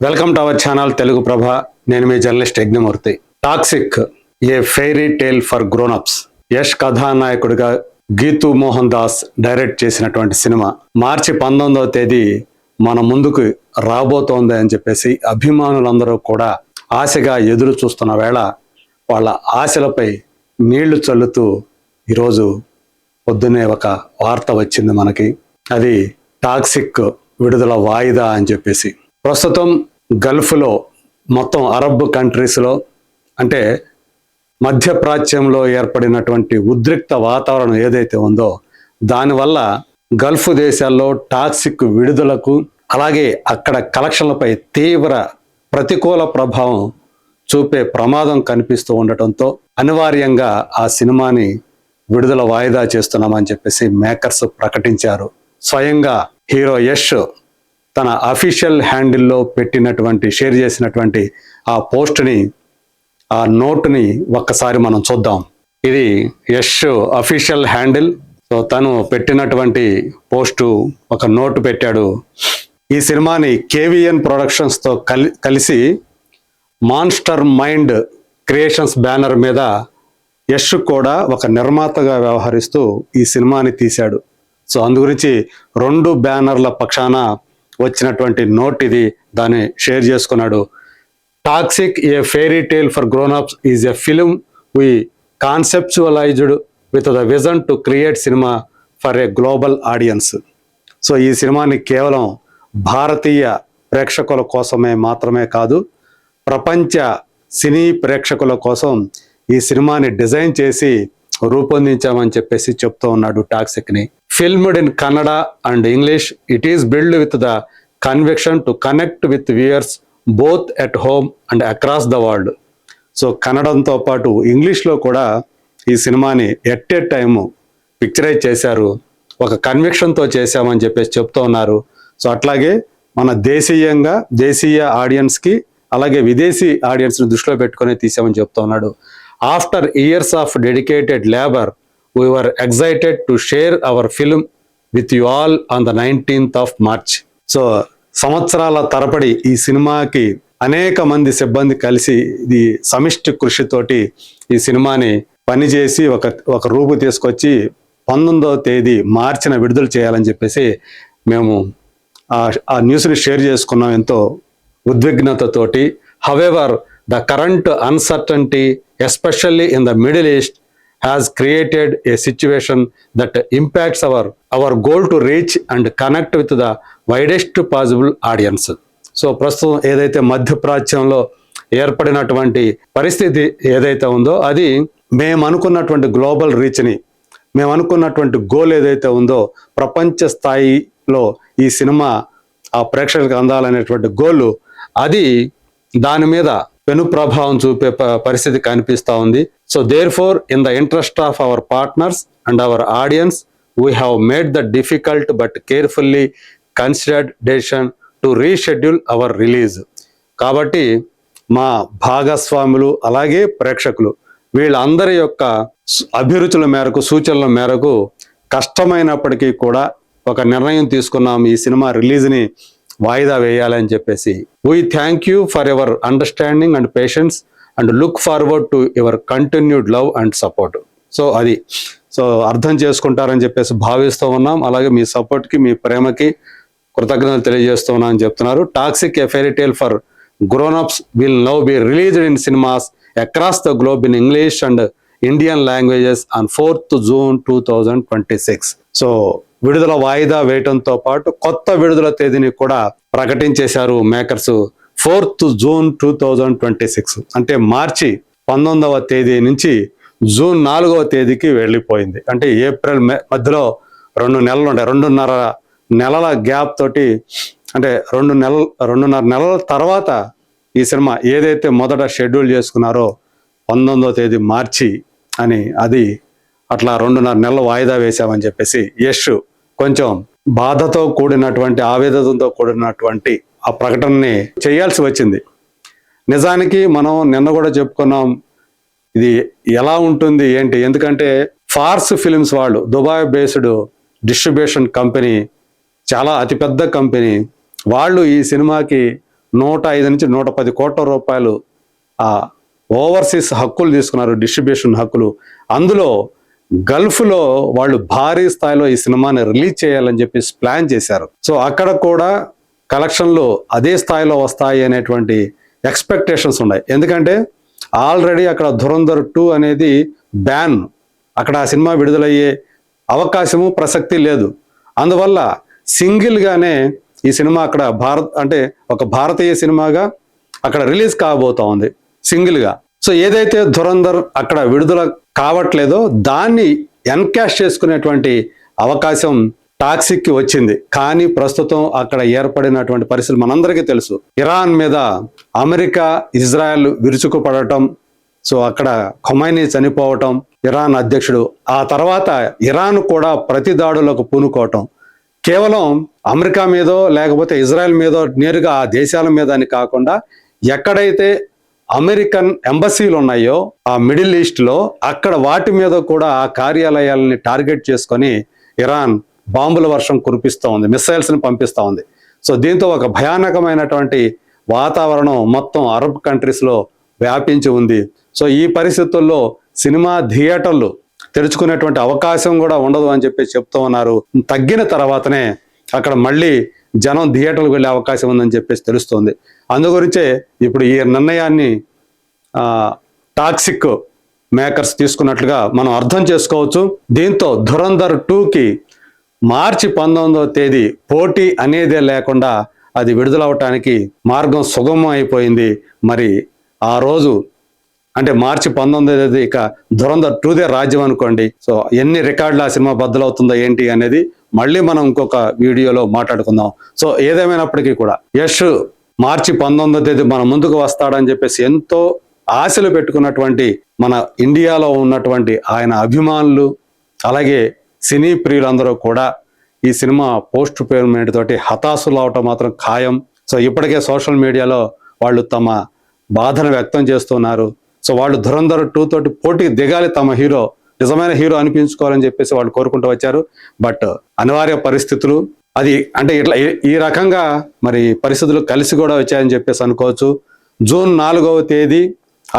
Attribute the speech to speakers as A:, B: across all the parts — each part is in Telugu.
A: Welcome to our channel Telugu Prabha. నేను మీ journalist Yagnamurthy. Toxic a fairy tale for grownups. Yash కథానాయకుడిగా గీతూ మోహన్ దాస్ డైరెక్ట్ చేసినటువంటి సినిమా మార్చి 19వ తేదీ మన ముందుకు రాబోతోంది అని చెప్పేసి అభిమానులందరూ కూడా ఆశగా ఎదురు చూస్తున్న వేళ వాళ్ళ ఆశలపై నీళ్లు చల్లుతూ ఈరోజు పొద్దున్నే ఒక వార్త వచ్చింది మనకి. అది టాక్సిక్ విడుదల వాయిదా అని చెప్పేసి. ప్రస్తుతం గల్ఫ్లో మొత్తం అరబ్ కంట్రీస్లో అంటే మధ్యప్రాచ్యంలో ఏర్పడినటువంటి ఉద్రిక్త వాతావరణం ఏదైతే ఉందో దానివల్ల గల్ఫ్ దేశాల్లో టాక్సిక్ విడుదలకు అలాగే అక్కడ కలెక్షన్లపై తీవ్ర ప్రతికూల ప్రభావం చూపే ప్రమాదం కనిపిస్తూ ఉండటంతో అనివార్యంగా ఆ సినిమాని విడుదల వాయిదా చేస్తున్నామని చెప్పేసి మేకర్స్ ప్రకటించారు. స్వయంగా హీరో యష్ తన అఫీషియల్ హ్యాండిల్లో షేర్ చేసినటువంటి ఆ పోస్ట్ని, ఆ నోట్ని ఒక్కసారి మనం చూద్దాం. ఇది యష్ అఫీషియల్ హ్యాండిల్. సో తను పెట్టినటువంటి పోస్టు ఒక నోటు పెట్టాడు. ఈ సినిమాని కేవీఎన్ ప్రొడక్షన్స్తో కలిసి మాన్స్టర్ మైండ్ క్రియేషన్స్ బ్యానర్ మీద యష్ కూడా ఒక నిర్మాతగా వ్యవహరిస్తూ ఈ సినిమాని తీశాడు. సో అందు గురించి 2 బ్యానర్ల పక్షాన వచ్చినటువంటి నోట్ ఇది. దాన్ని షేర్ చేసుకున్నాడు. Toxic a fairy tale for grownups is a film we conceptualised with the vision to create cinema for a global audience. So ఈ సినిమాని కేవలం భారతీయ ప్రేక్షకుల కోసమే మాత్రమే కాదు, ప్రపంచ సినీ ప్రేక్షకుల కోసం ఈ సినిమాని డిజైన్ చేసి రూపొందించామని చెప్పేసి చెప్తూ ఉన్నాడు టాక్సిక్ని. Filmed in Kannada and English, it is build with the conviction to connect with viewers both at home and across the world. So కన్నడంతో పాటు ఇంగ్లీష్లో కూడా ఈ సినిమాని ఎట్ ఏ టైము పిక్చరైజ్ చేశారు. ఒక కన్విక్షన్తో చేశామని చెప్పేసి చెప్తూ ఉన్నారు. సో అట్లాగే మన దేశీయ ఆడియన్స్కి అలాగే విదేశీ ఆడియన్స్ని దృష్టిలో పెట్టుకొని తీసామని చెప్తూ ఉన్నాడు. After years of dedicated labour we were excited to share our film with you all on the 19th of March. So సంవత్సరాల తరబడి ఈ సినిమాకి అనేక మంది సిబ్బంది కలిసి ఇది సమిష్టి కృషితోటి ఈ సినిమాని పనిచేసి ఒక రూపు తీసుకొచ్చి 19వ తేదీ మార్చిన విడుదల చేయాలని చెప్పేసి మేము ఆ న్యూస్ని షేర్ చేసుకున్నాం ఎంతో ఉద్విగ్నతతోటి. However the current uncertainty especially in the Middle East has created a situation that impacts our goal to reach and connect with the widest possible audience. So ప్రస్తుతం ఏదైతే మధ్యప్రాచ్యంలో ఏర్పడినటువంటి పరిస్థితి ఏదైతే ఉందో అది మేము అనుకున్నటువంటి గ్లోబల్ రీచ్ని, మేము అనుకున్నటువంటి గోల్ ఏదైతే ఉందో ప్రపంచ స్థాయిలో ఈ సినిమా ఆ ప్రేక్షకులకు అందాలనేటువంటి గోలు, అది దాని మీద పెను ప్రభావం చూపే పరిస్థితి కనిపిస్తూ ఉంది. So therefore in the interest of our partners and our audiences we have made the difficult but carefully considered decision to reschedule our release. కాబట్టి మా భాగస్వాములు అలాగే ప్రేక్షకులు వీళ్ళందరి యొక్క అభిరుచుల మేరకు, సూచనల మేరకు కష్టమైనప్పటికీ కూడా ఒక నిర్ణయం తీసుకున్నాం ఈ సినిమా రిలీజ్ని వాయిదా వేయాలని చెప్పేసి. We thank you for your understanding and patience and look forward to your continued love and support. So అది అర్థం చేసుకుంటారని చెప్పేసి భావిస్తూ ఉన్నాం. అలాగే మీ సపోర్ట్కి, మీ ప్రేమకి కృతజ్ఞతలు తెలియజేస్తూ ఉన్నాం అని చెప్తున్నారు. Toxic a fairy tale for grownups will now be released in cinemas across the globe in English and Indian languages on 4th June 2026. So విడుదల వాయిదా వేయటంతో పాటు కొత్త విడుదల తేదీని కూడా ప్రకటించేశారు మేకర్స్. 4th June 2026 అంటే మార్చి 19వ తేదీ నుంచి జూన్ 4వ తేదీకి వెళ్ళిపోయింది. అంటే ఏప్రిల్ మధ్యలో 2 నెలలు ఉంటాయి. 2.5 నెలల గ్యాప్ తోటి, అంటే 2.5 నెలల తర్వాత ఈ సినిమా ఏదైతే మొదట షెడ్యూల్ చేసుకున్నారో 19వ తేదీ మార్చి అని, అది అట్లా 2.5 నెలలు వాయిదా వేశామని చెప్పేసి యష్ కొంచెం బాధతో కూడినటువంటి, ఆవేదనతో కూడినటువంటి ఆ ప్రకటనని చేయాల్సి వచ్చింది. నిజానికి మనం నిన్న కూడా చెప్పుకున్నాం ఇది ఎలా ఉంటుంది ఏంటి. ఎందుకంటే ఫార్స్ ఫిలిమ్స్ వాళ్ళు, దుబాయ్ బేస్డ్ డిస్ట్రిబ్యూషన్ కంపెనీ, చాలా అతిపెద్ద కంపెనీ, వాళ్ళు ఈ సినిమాకి 105 నుంచి 110 కోట్ల రూపాయలు ఆ ఓవర్సీస్ హక్కులు తీసుకున్నారు, డిస్ట్రిబ్యూషన్ హక్కులు. అందులో గల్ఫ్లో వాళ్ళు భారీ స్థాయిలో ఈ సినిమాని రిలీజ్ చేయాలని చెప్పేసి ప్లాన్ చేశారు. సో అక్కడ కూడా కలెక్షన్లు అదే స్థాయిలో వస్తాయి అనేటువంటి ఎక్స్పెక్టేషన్స్ ఉన్నాయి. ఎందుకంటే ఆల్రెడీ అక్కడ ధురంధర్ 2 అనేది బ్యాన్, అక్కడ ఆ సినిమా విడుదలయ్యే అవకాశము ప్రసక్తి లేదు. అందువల్ల సింగిల్గానే ఈ సినిమా అక్కడ ఒక భారతీయ సినిమాగా అక్కడ రిలీజ్ కాబోతా ఉంది సింగిల్గా. సో ఏదైతే ధురంధర్ అక్కడ విడుదల కావట్లేదో దాన్ని ఎన్కాష్ చేసుకునేటువంటి అవకాశం టాక్సిక్కి వచ్చింది. కానీ ప్రస్తుతం అక్కడ ఏర్పడినటువంటి పరిస్థితులు మనందరికీ తెలుసు. ఇరాన్ మీద అమెరికా, ఇజ్రాయెల్ విరుచుకుపడటం, సో అక్కడ ఖొమైనీ చనిపోవటం, ఇరాన్ అధ్యక్షుడు, ఆ తర్వాత ఇరాన్ కూడా ప్రతి దాడులకు పూనుకోవటం, కేవలం అమెరికా మీదో లేకపోతే ఇజ్రాయెల్ మీదో నేరుగా ఆ దేశాల మీద అని కాకుండా ఎక్కడైతే అమెరికన్ ఎంబసీలు ఉన్నాయో ఆ మిడిల్ ఈస్ట్లో అక్కడ వాటి మీద కూడా ఆ కార్యాలయాలని టార్గెట్ చేసుకొని ఇరాన్ బాంబుల వర్షం కురిపిస్తూ ఉంది, మిసైల్స్ని పంపిస్తూ ఉంది. సో దీంతో ఒక భయానకమైనటువంటి వాతావరణం మొత్తం అరబ్ కంట్రీస్లో వ్యాపించి ఉంది. సో ఈ పరిస్థితుల్లో సినిమా థియేటర్లు తెరుచుకునేటువంటి అవకాశం కూడా ఉండదు అని చెప్పి చెప్తూ ఉన్నారు. తగ్గిన తర్వాతనే అక్కడ మళ్ళీ జనం థియేటర్లకు వెళ్ళే అవకాశం ఉందని చెప్పేసి తెలుస్తోంది. అందుగురించే ఇప్పుడు ఈ నిర్ణయాన్ని టాక్సిక్ మేకర్స్ తీసుకున్నట్లుగా మనం అర్థం చేసుకోవచ్చు. దీంతో ధురంధర్ 2కి మార్చి 19వ తేదీ పోటీ అనేదే లేకుండా అది విడుదలవటానికి మార్గం సుగమం అయిపోయింది. మరి ఆ రోజు అంటే మార్చి 19వ తేదీ ఇక ధురంధర్ 2దే రాజ్యం అనుకోండి. సో ఎన్ని రికార్డులు ఆ సినిమా బద్దలవుతుందో ఏంటి అనేది మళ్ళీ మనం ఇంకొక వీడియోలో మాట్లాడుకుందాం. సో ఏదేమైనప్పటికీ కూడా యష్ మార్చి 19వ తేదీ మన ముందుకు వస్తాడని చెప్పేసి ఎంతో ఆశలు పెట్టుకున్నటువంటి మన ఇండియాలో ఉన్నటువంటి ఆయన అభిమానులు, అలాగే సినీ ప్రియులందరూ కూడా ఈ సినిమా పోస్ట్ పేమెంట్ తోటి హతాశులు అవటం మాత్రం ఖాయం. సో ఇప్పటికే సోషల్ మీడియాలో వాళ్ళు తమ బాధను వ్యక్తం చేస్తున్నారు. సో వాళ్ళు ధురంధర్ 2 తోటి పోటీకి దిగాలి, తమ హీరో నిజమైన హీరో అనిపించుకోవాలని చెప్పేసి వాళ్ళు కోరుకుంటూ వచ్చారు. బట్ అనివార్య పరిస్థితులు అది అంటే ఇట్లా ఈ రకంగా మరి పరిస్థితులు కలిసి కూడా వచ్చాయని చెప్పేసి అనుకోవచ్చు. జూన్ 4వ తేదీ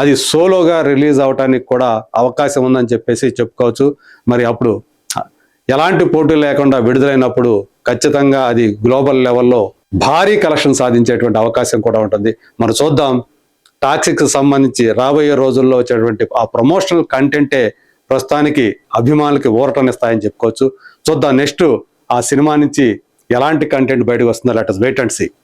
A: అది సోలోగా రిలీజ్ అవడానికి కూడా అవకాశం ఉందని చెప్పేసి చెప్పుకోవచ్చు. మరి అప్పుడు ఎలాంటి పోటీ లేకుండా విడుదలైనప్పుడు ఖచ్చితంగా అది గ్లోబల్ లెవెల్లో భారీ కలెక్షన్ సాధించేటువంటి అవకాశం కూడా ఉంటుంది. మరి చూద్దాం. టాక్సిక్ సంబంధించి రాబోయే రోజుల్లో వచ్చేటువంటి ఆ ప్రమోషనల్ కంటెంటే ప్రస్తుతానికి అభిమానులకి ఊరటనిస్తాయని చెప్పుకోవచ్చు. చూద్దాం నెక్స్ట్ ఆ సినిమా నుంచి ఎలాంటి కంటెంట్ బయటకు వస్తుందో let us wait and see.